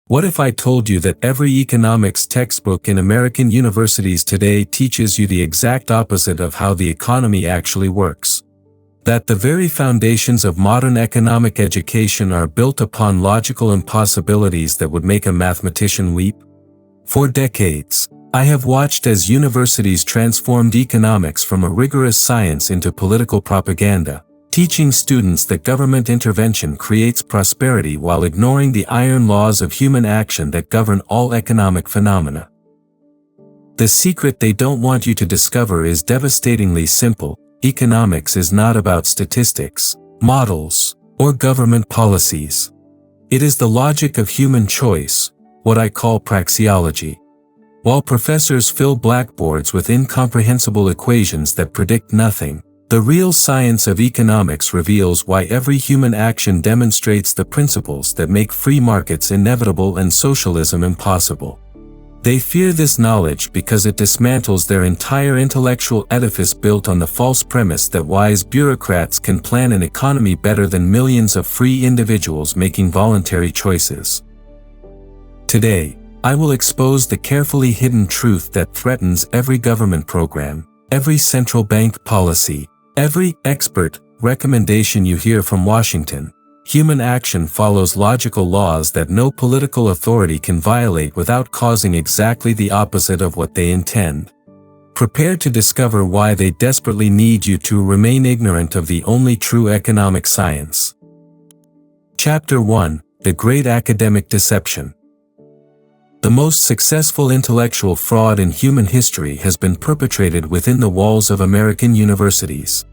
What if I told you that every economics textbook in American universities today teaches you the exact opposite of how the economy actually works? That the very foundations of modern economic education are built upon logical impossibilities that would make a mathematician weep? For decades, I have watched as universities transformed economics from a rigorous science into political propaganda, teaching students that government intervention creates prosperity while ignoring the iron laws of human action that govern all economic phenomena. The secret they don't want you to discover is devastatingly simple. Economics is not about statistics, models, or government policies. It is the logic of human choice, what I call praxeology. While professors fill blackboards with incomprehensible equations that predict nothing, the real science of economics reveals why every human action demonstrates the principles that make free markets inevitable and socialism impossible. They fear this knowledge because it dismantles their entire intellectual edifice built on the false premise that wise bureaucrats can plan an economy better than millions of free individuals making voluntary choices. Today, I will expose the carefully hidden truth that threatens every government program, every central bank policy, every expert recommendation you hear from Washington. Human action follows logical laws that no political authority can violate without causing exactly the opposite of what they intend. Prepare to discover why they desperately need you to remain ignorant of the only true economic science. Chapter 1: The Great Academic Deception. The most successful intellectual fraud in human history has been perpetrated within the walls of American universities.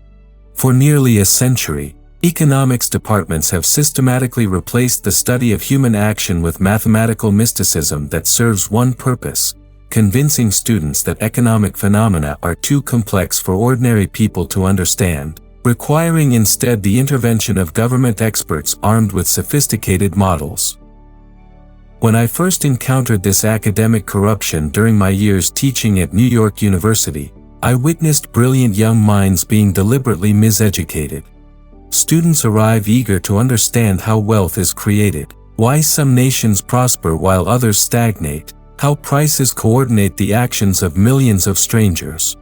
For nearly a century, economics departments have systematically replaced the study of human action with mathematical mysticism that serves one purpose: convincing students that economic phenomena are too complex for ordinary people to understand, requiring instead the intervention of government experts armed with sophisticated models. When I first encountered this academic corruption during my years teaching at New York University, I witnessed brilliant young minds being deliberately miseducated. Students arrive eager to understand how wealth is created, why some nations prosper while others stagnate, how prices coordinate the actions of millions of strangers.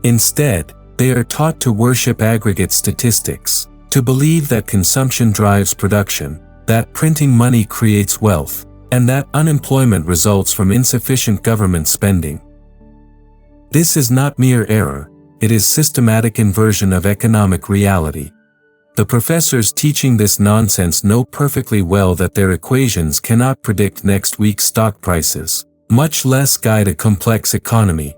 Instead, they are taught to worship aggregate statistics, to believe that consumption drives production, that printing money creates wealth, and that unemployment results from insufficient government spending. This is not mere error, it is systematic inversion of economic reality. The professors teaching this nonsense know perfectly well that their equations cannot predict next week's stock prices, much less guide a complex economy.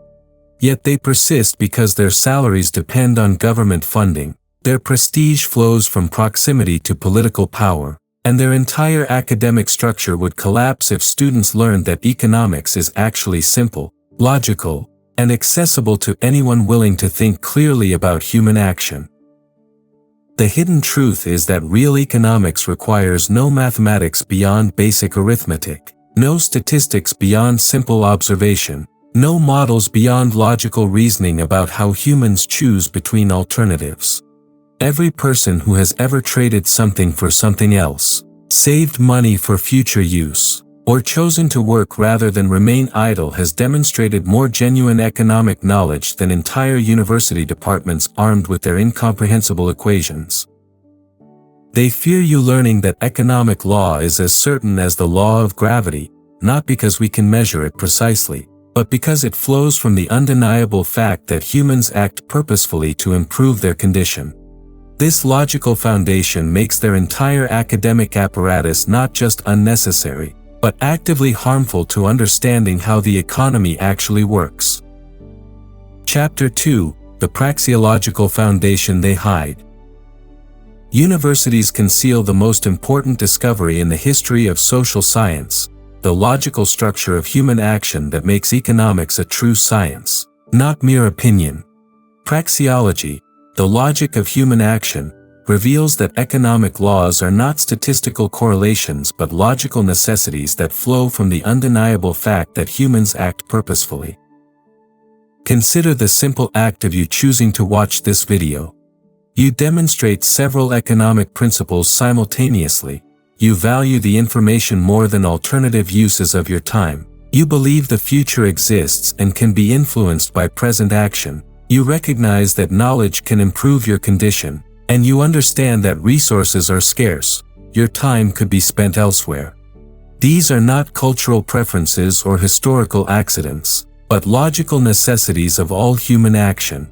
Yet they persist because their salaries depend on government funding, their prestige flows from proximity to political power, and their entire academic structure would collapse if students learned that economics is actually simple, logical, and accessible to anyone willing to think clearly about human action. The hidden truth is that real economics requires no mathematics beyond basic arithmetic, no statistics beyond simple observation, no models beyond logical reasoning about how humans choose between alternatives. Every person who has ever traded something for something else, saved money for future use, or chosen to work rather than remain idle has demonstrated more genuine economic knowledge than entire university departments armed with their incomprehensible equations. They fear you learning that economic law is as certain as the law of gravity, not because we can measure it precisely, but because it flows from the undeniable fact that humans act purposefully to improve their condition. This logical foundation makes their entire academic apparatus not just unnecessary, but actively harmful to understanding how the economy actually works. Chapter 2: The Praxeological Foundation They Hide. Universities conceal the most important discovery in the history of social science, the logical structure of human action that makes economics a true science, not mere opinion. Praxeology, the logic of human action, reveals that economic laws are not statistical correlations but logical necessities that flow from the undeniable fact that humans act purposefully. Consider the simple act of you choosing to watch this video. You demonstrate several economic principles simultaneously. you value the information more than alternative uses of your time, you believe the future exists and can be influenced by present action, you recognize that knowledge can improve your condition, and you understand that resources are scarce, your time could be spent elsewhere. These are not cultural preferences or historical accidents, but logical necessities of all human action.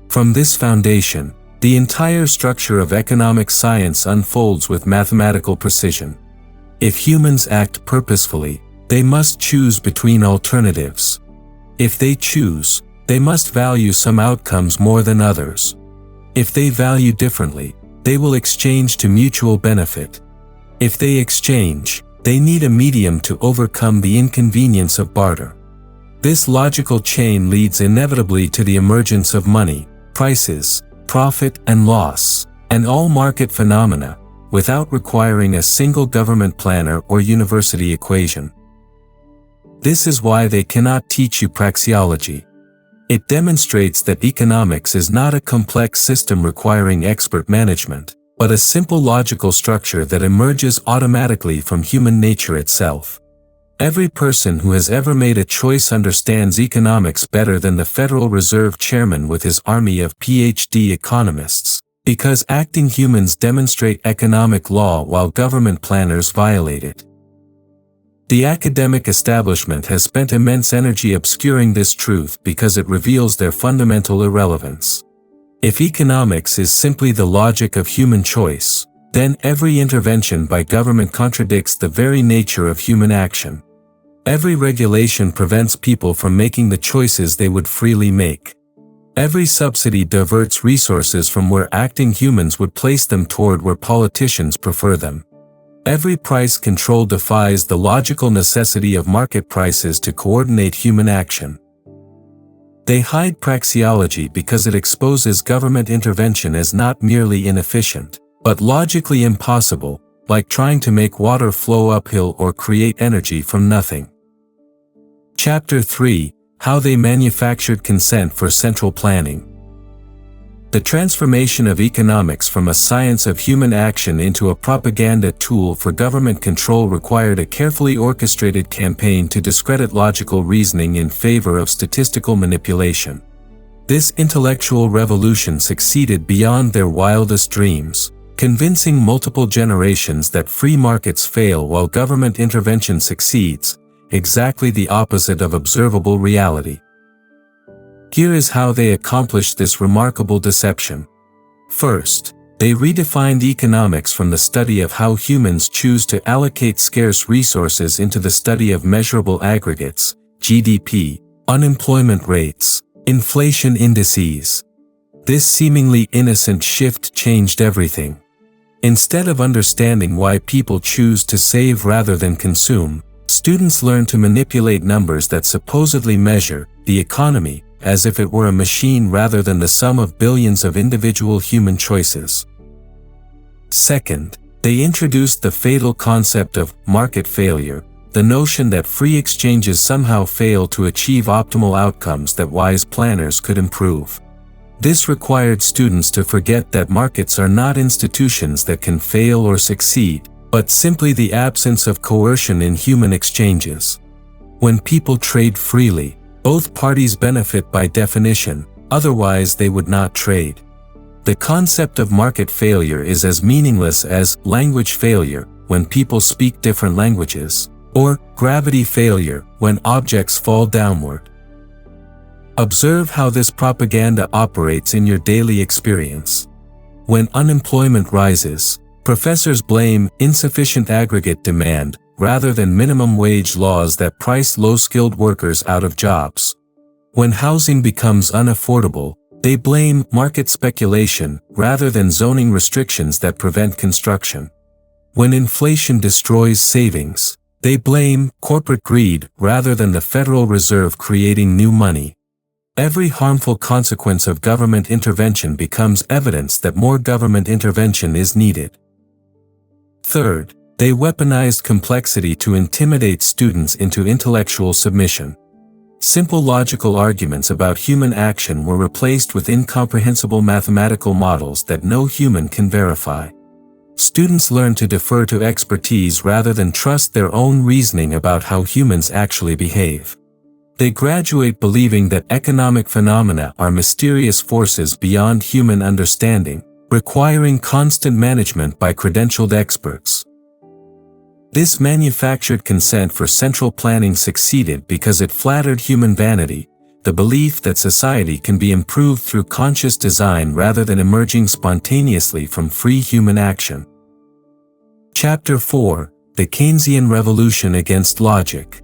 From this foundation, the entire structure of economic science unfolds with mathematical precision. If humans act purposefully, they must choose between alternatives. If they choose, they must value some outcomes more than others. If they value differently, they will exchange to mutual benefit. If they exchange, they need a medium to overcome the inconvenience of barter. This logical chain leads inevitably to the emergence of money, prices, profit and loss, and all market phenomena, without requiring a single government planner or university equation. This is why they cannot teach you praxeology. It demonstrates that economics is not a complex system requiring expert management, but a simple logical structure that emerges automatically from human nature itself. Every person who has ever made a choice understands economics better than the Federal Reserve Chairman with his army of PhD economists, because acting humans demonstrate economic law while government planners violate it. The academic establishment has spent immense energy obscuring this truth because it reveals their fundamental irrelevance. If economics is simply the logic of human choice, then every intervention by government contradicts the very nature of human action. Every regulation prevents people from making the choices they would freely make. Every subsidy diverts resources from where acting humans would place them toward where politicians prefer them. Every price control defies the logical necessity of market prices to coordinate human action. They hide praxeology because it exposes government intervention as not merely inefficient, but logically impossible, like trying to make water flow uphill or create energy from nothing. Chapter 3: How they manufactured consent for central planning. The transformation of economics from a science of human action into a propaganda tool for government control required a carefully orchestrated campaign to discredit logical reasoning in favor of statistical manipulation. This intellectual revolution succeeded beyond their wildest dreams, convincing multiple generations that free markets fail while government intervention succeeds, exactly the opposite of observable reality. Here is how they accomplished this remarkable deception. First, they redefined economics from the study of how humans choose to allocate scarce resources into the study of measurable aggregates, GDP, unemployment rates, inflation indices. This seemingly innocent shift changed everything. Instead of understanding why people choose to save rather than consume, students learn to manipulate numbers that supposedly measure the economy, as if it were a machine rather than the sum of billions of individual human choices. Second, they introduced the fatal concept of market failure, the notion that free exchanges somehow fail to achieve optimal outcomes that wise planners could improve. This required students to forget that markets are not institutions that can fail or succeed, but simply the absence of coercion in human exchanges. When people trade freely, both parties benefit by definition, otherwise they would not trade. The concept of market failure is as meaningless as language failure when people speak different languages, or gravity failure when objects fall downward. Observe how this propaganda operates in your daily experience. When unemployment rises, professors blame insufficient aggregate demand rather than minimum wage laws that price low-skilled workers out of jobs. When housing becomes unaffordable, they blame market speculation rather than zoning restrictions that prevent construction. When inflation destroys savings, they blame corporate greed rather than the Federal Reserve creating new money. Every harmful consequence of government intervention becomes evidence that more government intervention is needed. Third, they weaponized complexity to intimidate students into intellectual submission. Simple logical arguments about human action were replaced with incomprehensible mathematical models that no human can verify. Students learn to defer to expertise rather than trust their own reasoning about how humans actually behave. They graduate believing that economic phenomena are mysterious forces beyond human understanding, requiring constant management by credentialed experts. This manufactured consent for central planning succeeded because it flattered human vanity, the belief that society can be improved through conscious design rather than emerging spontaneously from free human action. Chapter 4: The Keynesian Revolution Against Logic.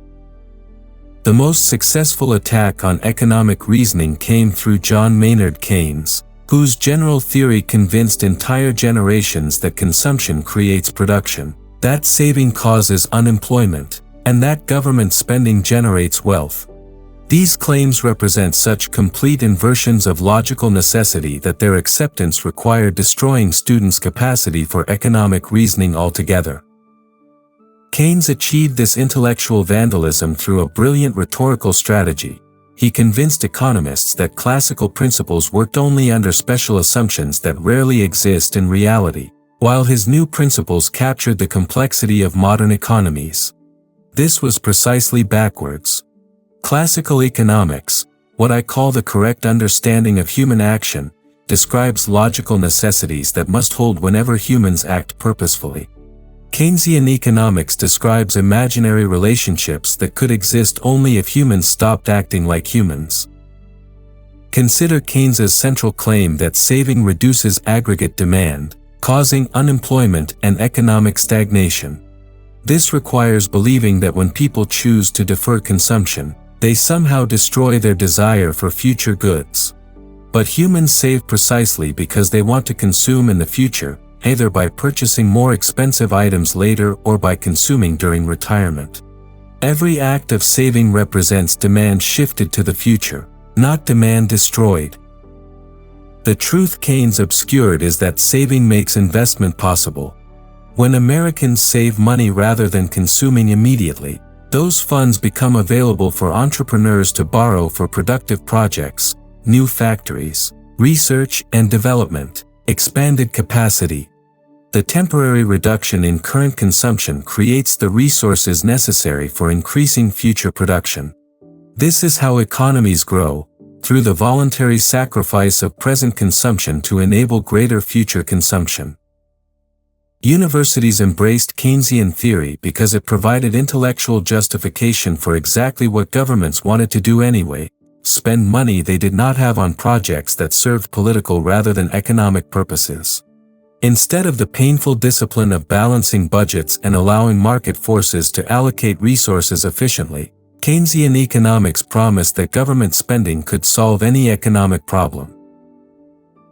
The most successful attack on economic reasoning came through John Maynard Keynes, whose general theory convinced entire generations that consumption creates production, that saving causes unemployment, and that government spending generates wealth. These claims represent such complete inversions of logical necessity that their acceptance required destroying students' capacity for economic reasoning altogether. Keynes achieved this intellectual vandalism through a brilliant rhetorical strategy. He convinced economists that classical principles worked only under special assumptions that rarely exist in reality, while his new principles captured the complexity of modern economies. This was precisely backwards. Classical economics, what I call the correct understanding of human action, describes logical necessities that must hold whenever humans act purposefully. Keynesian economics describes imaginary relationships that could exist only if humans stopped acting like humans. Consider Keynes's central claim that saving reduces aggregate demand, causing unemployment and economic stagnation. This requires believing that when people choose to defer consumption, they somehow destroy their desire for future goods. But humans save precisely because they want to consume in the future, either by purchasing more expensive items later or by consuming during retirement. Every act of saving represents demand shifted to the future, not demand destroyed. The truth Keynes obscured is that saving makes investment possible. When Americans save money rather than consuming immediately, those funds become available for entrepreneurs to borrow for productive projects, new factories, research and development, expanded capacity. The temporary reduction in current consumption creates the resources necessary for increasing future production. This is how economies grow, through the voluntary sacrifice of present consumption to enable greater future consumption. Universities embraced Keynesian theory because it provided intellectual justification for exactly what governments wanted to do anyway: spend money they did not have on projects that served political rather than economic purposes. Instead of the painful discipline of balancing budgets and allowing market forces to allocate resources efficiently, Keynesian economics promised that government spending could solve any economic problem.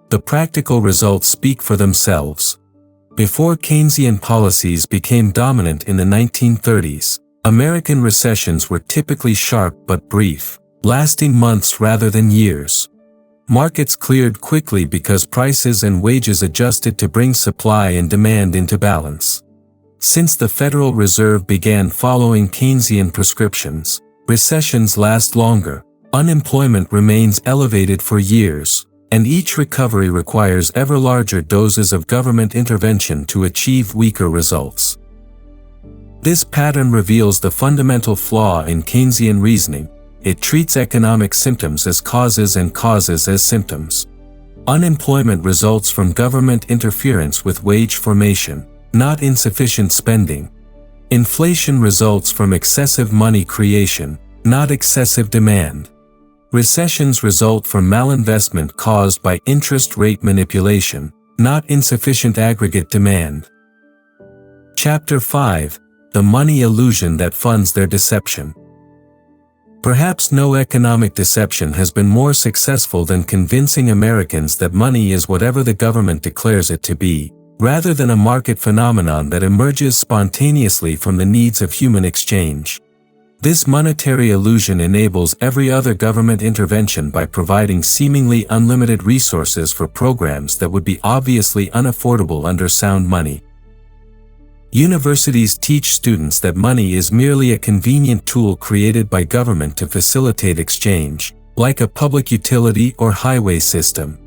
The practical results speak for themselves. Before Keynesian policies became dominant in the 1930s, American recessions were typically sharp but brief, lasting months rather than years. Markets cleared quickly because prices and wages adjusted to bring supply and demand into balance. Since the Federal Reserve began following Keynesian prescriptions, recessions last longer, unemployment remains elevated for years, and each recovery requires ever larger doses of government intervention to achieve weaker results. This pattern reveals the fundamental flaw in Keynesian reasoning. It treats economic symptoms as causes and causes as symptoms. Unemployment results from government interference with wage formation, not insufficient spending. Inflation results from excessive money creation, not excessive demand. Recessions result from malinvestment caused by interest rate manipulation, not insufficient aggregate demand. Chapter 5: The Money Illusion That Funds Their Deception. Perhaps no economic deception has been more successful than convincing Americans that money is whatever the government declares it to be, rather than a market phenomenon that emerges spontaneously from the needs of human exchange. This monetary illusion enables every other government intervention by providing seemingly unlimited resources for programs that would be obviously unaffordable under sound money. Universities teach students that money is merely a convenient tool created by government to facilitate exchange, like a public utility or highway system.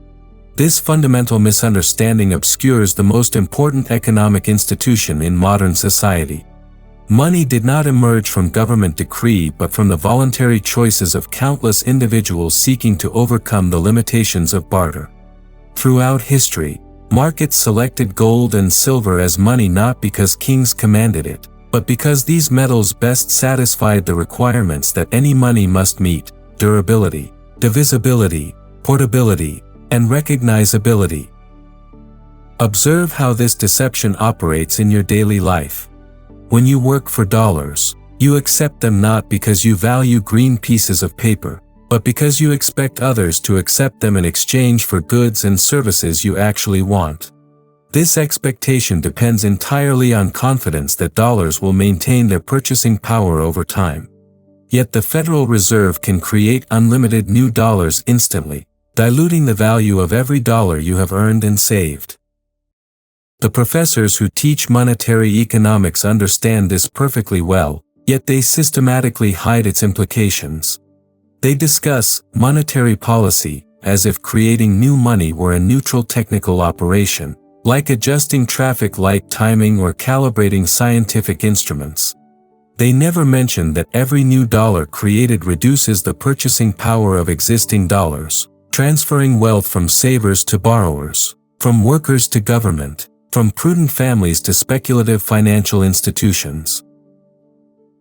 This fundamental misunderstanding obscures the most important economic institution in modern society. Money did not emerge from government decree but from the voluntary choices of countless individuals seeking to overcome the limitations of barter. Throughout history, markets selected gold and silver as money not because kings commanded it, but because these metals best satisfied the requirements that any money must meet: durability, divisibility, portability, and recognizability. Observe how this deception operates in your daily life. When you work for dollars, you accept them not because you value green pieces of paper, but because you expect others to accept them in exchange for goods and services you actually want. This expectation depends entirely on confidence that dollars will maintain their purchasing power over time. Yet the Federal Reserve can create unlimited new dollars instantly, diluting the value of every dollar you have earned and saved. The professors who teach monetary economics understand this perfectly well, yet they systematically hide its implications. They discuss monetary policy as if creating new money were a neutral technical operation, like adjusting traffic light timing or calibrating scientific instruments. They never mention that every new dollar created reduces the purchasing power of existing dollars, transferring wealth from savers to borrowers, from workers to government, from prudent families to speculative financial institutions.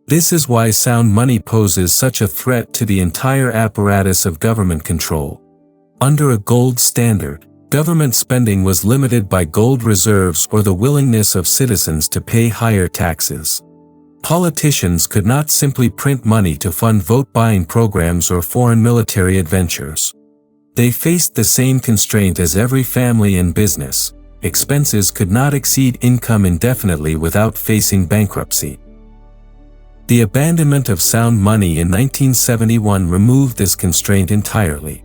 This is why sound money poses such a threat to the entire apparatus of government control. Under a gold standard, government spending was limited by gold reserves or the willingness of citizens to pay higher taxes. Politicians could not simply print money to fund vote-buying programs or foreign military adventures. They faced the same constraint as every family and business: expenses could not exceed income indefinitely without facing bankruptcy. The abandonment of sound money in 1971 removed this constraint entirely.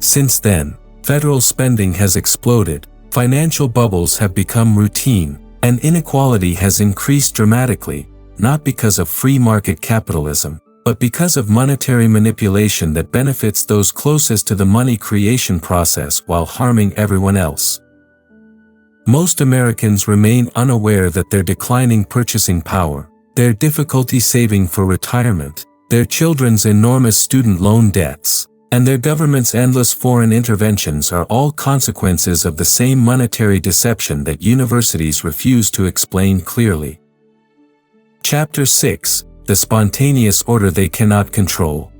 Since then, federal spending has exploded, financial bubbles have become routine, and inequality has increased dramatically, not because of free market capitalism, but because of monetary manipulation that benefits those closest to the money creation process while harming everyone else. Most Americans remain unaware that their declining purchasing power, their difficulty saving for retirement, their children's enormous student loan debts, and their government's endless foreign interventions are all consequences of the same monetary deception that universities refuse to explain clearly. Chapter 6: The Spontaneous Order They Cannot Control.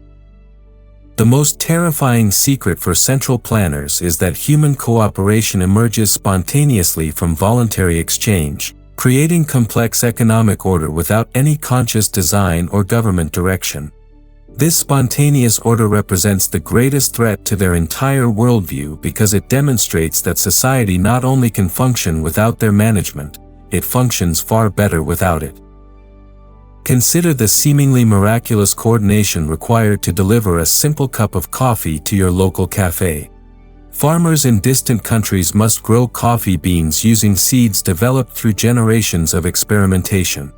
The most terrifying secret for central planners is that human cooperation emerges spontaneously from voluntary exchange, creating complex economic order without any conscious design or government direction. This spontaneous order represents the greatest threat to their entire worldview because it demonstrates that society not only can function without their management, it functions far better without it. Consider the seemingly miraculous coordination required to deliver a simple cup of coffee to your local cafe. Farmers in distant countries must grow coffee beans using seeds developed through generations of experimentation.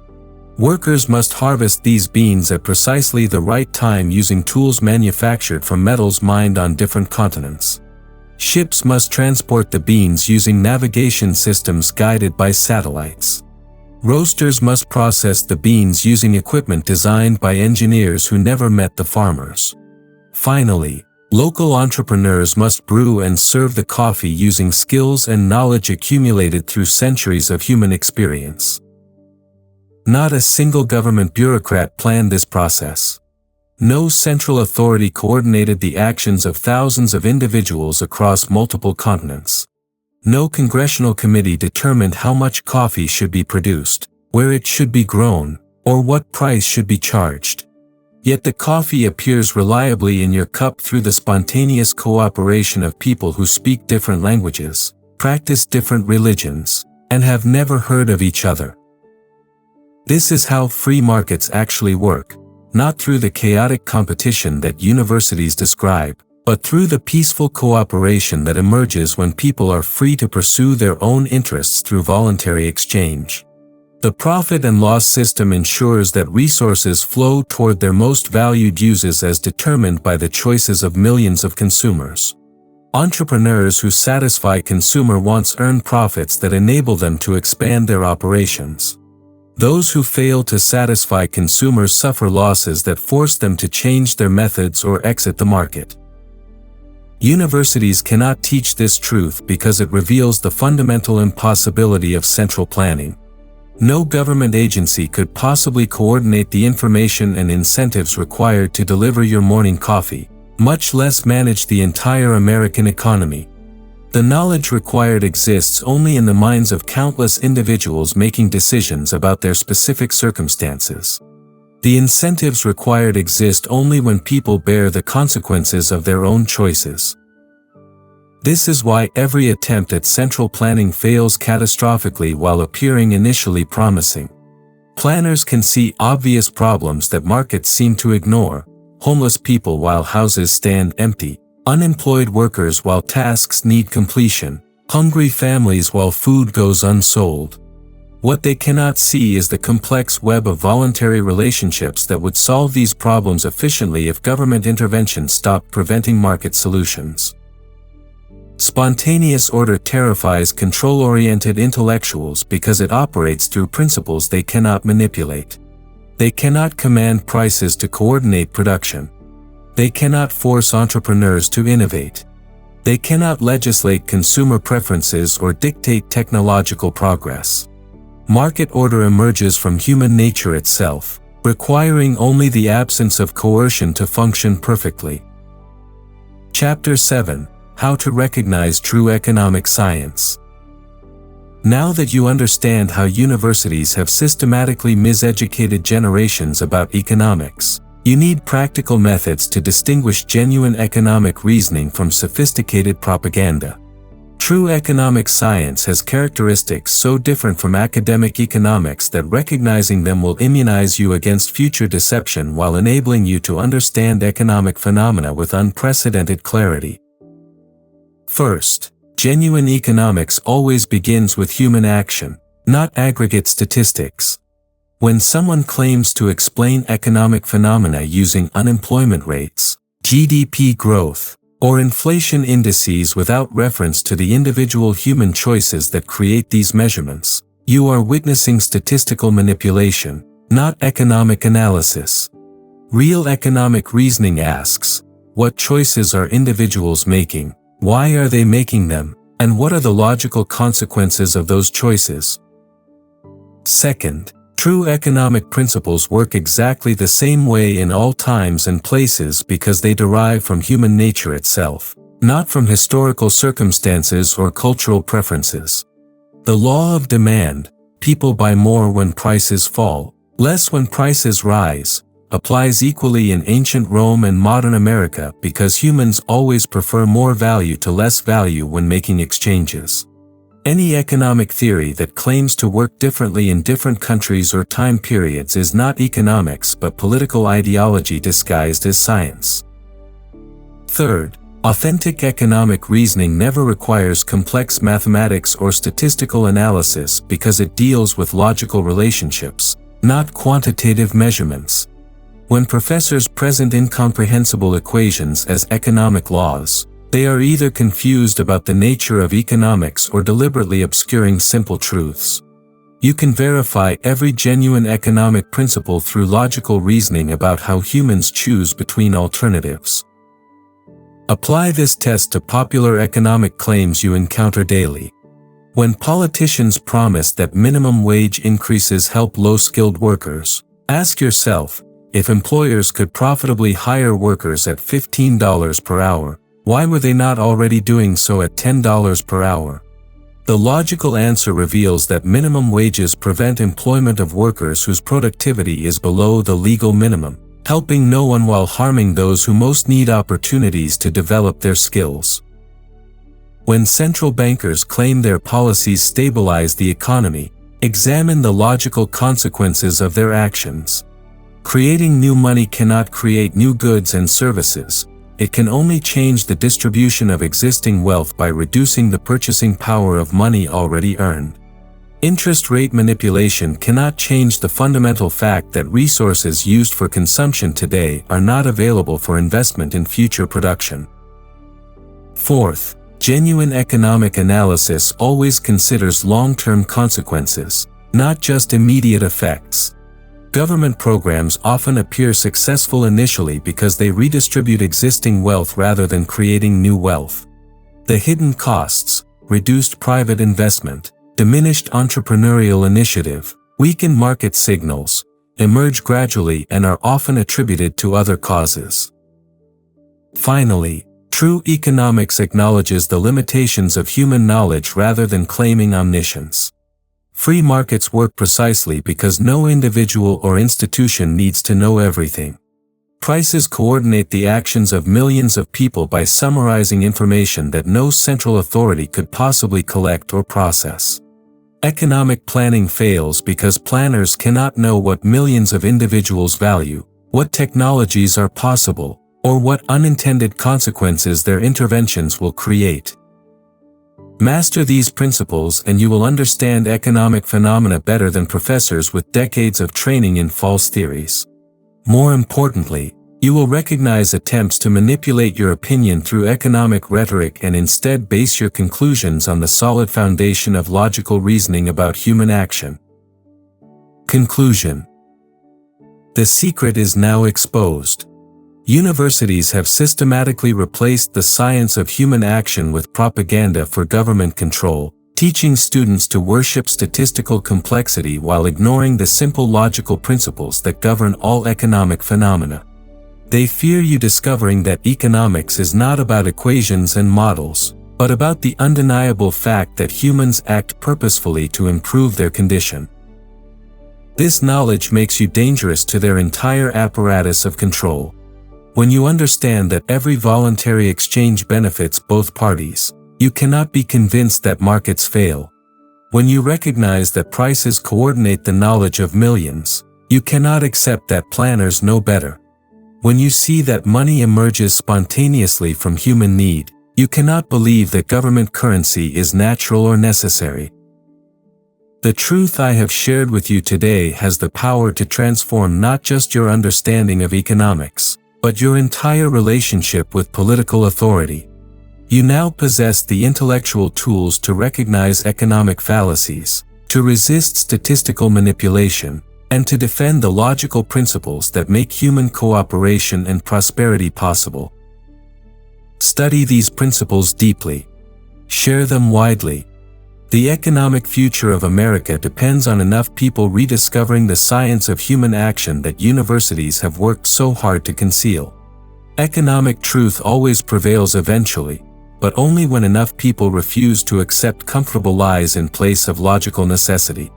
Workers must harvest these beans at precisely the right time using tools manufactured from metals mined on different continents. Ships must transport the beans using navigation systems guided by satellites. Roasters must process the beans using equipment designed by engineers who never met the farmers. Finally, local entrepreneurs must brew and serve the coffee using skills and knowledge accumulated through centuries of human experience. Not a single government bureaucrat planned this process. No central authority coordinated the actions of thousands of individuals across multiple continents. No congressional committee determined how much coffee should be produced, where it should be grown, or what price should be charged. Yet the coffee appears reliably in your cup through the spontaneous cooperation of people who speak different languages, practice different religions, and have never heard of each other. This is how free markets actually work, not through the chaotic competition that universities describe, but through the peaceful cooperation that emerges when people are free to pursue their own interests through voluntary exchange. The profit and loss system ensures that resources flow toward their most valued uses as determined by the choices of millions of consumers. Entrepreneurs who satisfy consumer wants earn profits that enable them to expand their operations. Those who fail to satisfy consumers suffer losses that force them to change their methods or exit the market. Universities cannot teach this truth because it reveals the fundamental impossibility of central planning. No government agency could possibly coordinate the information and incentives required to deliver your morning coffee, much less manage the entire American economy. The knowledge required exists only in the minds of countless individuals making decisions about their specific circumstances. The incentives required exist only when people bear the consequences of their own choices. This is why every attempt at central planning fails catastrophically while appearing initially promising. Planners can see obvious problems that markets seem to ignore: homeless people while houses stand empty, unemployed workers while tasks need completion, hungry families while food goes unsold. What they cannot see is the complex web of voluntary relationships that would solve these problems efficiently if government intervention stopped preventing market solutions. Spontaneous order terrifies control-oriented intellectuals because it operates through principles they cannot manipulate. They cannot command prices to coordinate production. They cannot force entrepreneurs to innovate. They cannot legislate consumer preferences or dictate technological progress. Market order emerges from human nature itself, requiring only the absence of coercion to function perfectly. Chapter 7: How to Recognize True Economic Science. Now that you understand how universities have systematically miseducated generations about economics, you need practical methods to distinguish genuine economic reasoning from sophisticated propaganda. True economic science has characteristics so different from academic economics that recognizing them will immunize you against future deception while enabling you to understand economic phenomena with unprecedented clarity. First, genuine economics always begins with human action, not aggregate statistics. When someone claims to explain economic phenomena using unemployment rates, GDP growth, or inflation indices without reference to the individual human choices that create these measurements, you are witnessing statistical manipulation, not economic analysis. Real economic reasoning asks, what choices are individuals making? Why are they making them? And what are the logical consequences of those choices? Second, true economic principles work exactly the same way in all times and places because they derive from human nature itself, not from historical circumstances or cultural preferences. The law of demand, people buy more when prices fall, less when prices rise, applies equally in ancient Rome and modern America because humans always prefer more value to less value when making exchanges. Any economic theory that claims to work differently in different countries or time periods is not economics but political ideology disguised as science. Third, authentic economic reasoning never requires complex mathematics or statistical analysis because it deals with logical relationships, not quantitative measurements. When professors present incomprehensible equations as economic laws, they are either confused about the nature of economics or deliberately obscuring simple truths. You can verify every genuine economic principle through logical reasoning about how humans choose between alternatives. Apply this test to popular economic claims you encounter daily. When politicians promise that minimum wage increases help low-skilled workers, ask yourself, if employers could profitably hire workers at $15 per hour, why were they not already doing so at $10 per hour? The logical answer reveals that minimum wages prevent employment of workers whose productivity is below the legal minimum, helping no one while harming those who most need opportunities to develop their skills. When central bankers claim their policies stabilize the economy, examine the logical consequences of their actions. Creating new money cannot create new goods and services. It can only change the distribution of existing wealth by reducing the purchasing power of money already earned. Interest rate manipulation cannot change the fundamental fact that resources used for consumption today are not available for investment in future production. Fourth, genuine economic analysis always considers long-term consequences, not just immediate effects. Government programs often appear successful initially because they redistribute existing wealth rather than creating new wealth. The hidden costs, reduced private investment, diminished entrepreneurial initiative, weakened market signals, emerge gradually and are often attributed to other causes. Finally, true economics acknowledges the limitations of human knowledge rather than claiming omniscience. Free markets work precisely because no individual or institution needs to know everything. Prices coordinate the actions of millions of people by summarizing information that no central authority could possibly collect or process. Economic planning fails because planners cannot know what millions of individuals value, what technologies are possible, or what unintended consequences their interventions will create. Master these principles and you will understand economic phenomena better than professors with decades of training in false theories. More importantly, you will recognize attempts to manipulate your opinion through economic rhetoric and instead base your conclusions on the solid foundation of logical reasoning about human action. Conclusion. The secret is now exposed. Universities have systematically replaced the science of human action with propaganda for government control, teaching students to worship statistical complexity while ignoring the simple logical principles that govern all economic phenomena. They fear you discovering that economics is not about equations and models, but about the undeniable fact that humans act purposefully to improve their condition. This knowledge makes you dangerous to their entire apparatus of control. When you understand that every voluntary exchange benefits both parties, you cannot be convinced that markets fail. When you recognize that prices coordinate the knowledge of millions, you cannot accept that planners know better. When you see that money emerges spontaneously from human need, you cannot believe that government currency is natural or necessary. The truth I have shared with you today has the power to transform not just your understanding of economics, but your entire relationship with political authority. You now possess the intellectual tools to recognize economic fallacies, to resist statistical manipulation, and to defend the logical principles that make human cooperation and prosperity possible. Study these principles deeply. Share them widely. The economic future of America depends on enough people rediscovering the science of human action that universities have worked so hard to conceal. Economic truth always prevails eventually, but only when enough people refuse to accept comfortable lies in place of logical necessity.